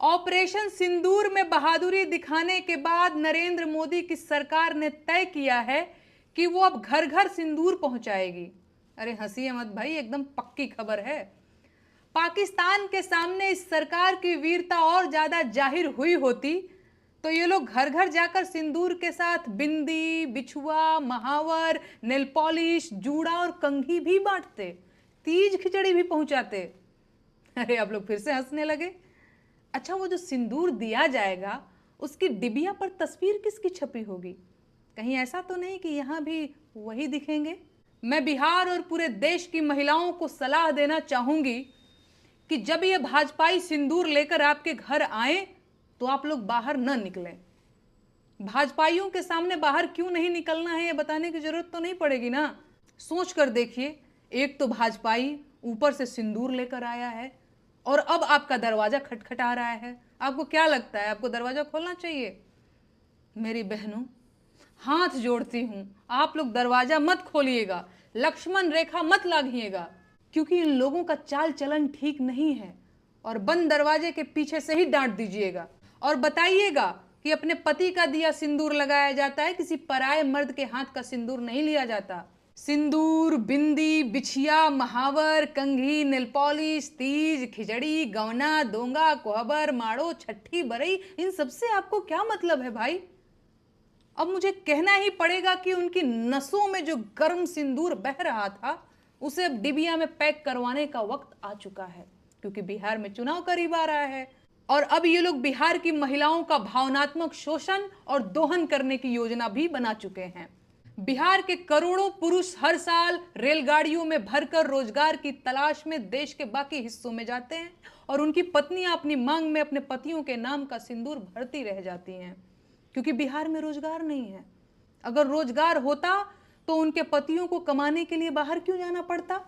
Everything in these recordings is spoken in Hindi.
ऑपरेशन सिंदूर में बहादुरी दिखाने के बाद नरेंद्र मोदी की सरकार ने तय किया है कि वो अब घर घर सिंदूर पहुंचाएगी। अरे हंसिए मत भाई, एकदम पक्की खबर है। पाकिस्तान के सामने इस सरकार की वीरता और ज्यादा जाहिर हुई होती तो ये लोग घर घर जाकर सिंदूर के साथ बिंदी, बिछुआ, महावर, नेल पॉलिश, जूड़ा और कंघी भी बांटते, तीज खिचड़ी भी पहुंचाते। अरे आप लोग फिर से हंसने लगे। अच्छा, वो जो सिंदूर दिया जाएगा उसकी डिबिया पर तस्वीर किसकी छपी होगी? कहीं ऐसा तो नहीं कि यहां भी वही दिखेंगे? मैं बिहार और पूरे देश की महिलाओं को सलाह देना चाहूंगी कि जब ये भाजपाई सिंदूर लेकर आपके घर आए तो आप लोग बाहर न निकलें। भाजपाइयों के सामने बाहर क्यों नहीं निकलना है ये बताने की जरूरत तो नहीं पड़ेगी ना। सोच कर देखिए, एक तो भाजपाई ऊपर से सिंदूर लेकर आया है और अब आपका दरवाजा खटखटा रहा है। आपको क्या लगता है, आपको दरवाजा खोलना चाहिए? मेरी बहनों, हाथ जोड़ती हूं, आप लोग दरवाजा मत खोलिएगा, लक्ष्मण रेखा मत लागिएगा, क्योंकि इन लोगों का चाल चलन ठीक नहीं है। और बंद दरवाजे के पीछे से ही डांट दीजिएगा और बताइएगा कि अपने पति का दिया सिंदूर लगाया जाता है, किसी पराये मर्द के हाथ का सिंदूर नहीं लिया जाता। सिंदूर, बिंदी, बिछिया, महावर, कंघी, नेल पॉलिश, तीज, खिचड़ी, गवना, दोंगा, कोहबर, माड़ो, छठी, बरई, इन सबसे आपको क्या मतलब है भाई? अब मुझे कहना ही पड़ेगा कि उनकी नसों में जो गर्म सिंदूर बह रहा था उसे अब डिबिया में पैक करवाने का वक्त आ चुका है, क्योंकि बिहार में चुनाव करीब आ रहा है और अब ये लोग बिहार की महिलाओं का भावनात्मक शोषण और दोहन करने की योजना भी बना चुके हैं। बिहार के करोड़ों पुरुष हर साल रेलगाड़ियों में भरकर रोजगार की तलाश में देश के बाकी हिस्सों में जाते हैं और उनकी पत्नियां अपनी मांग में अपने पतियों के नाम का सिंदूर भरती रह जाती हैं, क्योंकि बिहार में रोजगार नहीं है। अगर रोजगार होता तो उनके पतियों को कमाने के लिए बाहर क्यों जाना पड़ता?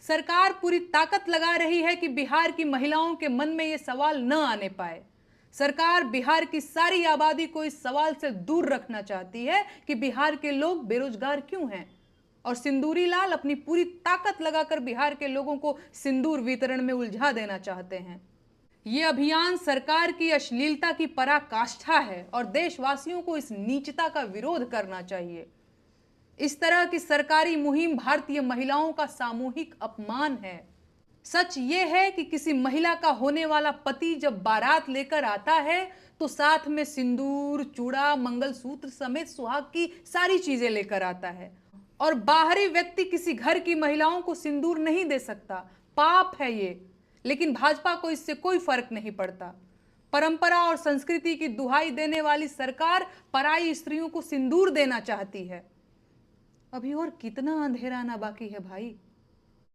सरकार पूरी ताकत लगा रही है कि बिहार की महिलाओं के मन में यह सवाल न आने पाए। सरकार बिहार की सारी आबादी को इस सवाल से दूर रखना चाहती है कि बिहार के लोग बेरोजगार क्यों हैं, और सिंदूरी लाल अपनी पूरी ताकत लगाकर बिहार के लोगों को सिंदूर वितरण में उलझा देना चाहते हैं। ये अभियान सरकार की अश्लीलता की पराकाष्ठा है और देशवासियों को इस नीचता का विरोध करना चाहिए। इस तरह की सरकारी मुहिम भारतीय महिलाओं का सामूहिक अपमान है। सच ये है कि किसी महिला का होने वाला पति जब बारात लेकर आता है तो साथ में सिंदूर, चूड़ा, मंगलसूत्र समेत सुहाग की सारी चीजें लेकर आता है, और बाहरी व्यक्ति किसी घर की महिलाओं को सिंदूर नहीं दे सकता। पाप है ये, लेकिन भाजपा को इससे कोई फर्क नहीं पड़ता। परंपरा और संस्कृति की दुहाई देने वाली सरकार पराई स्त्रियों को सिंदूर देना चाहती है। अभी और कितना अंधेरा आना बाकी है भाई।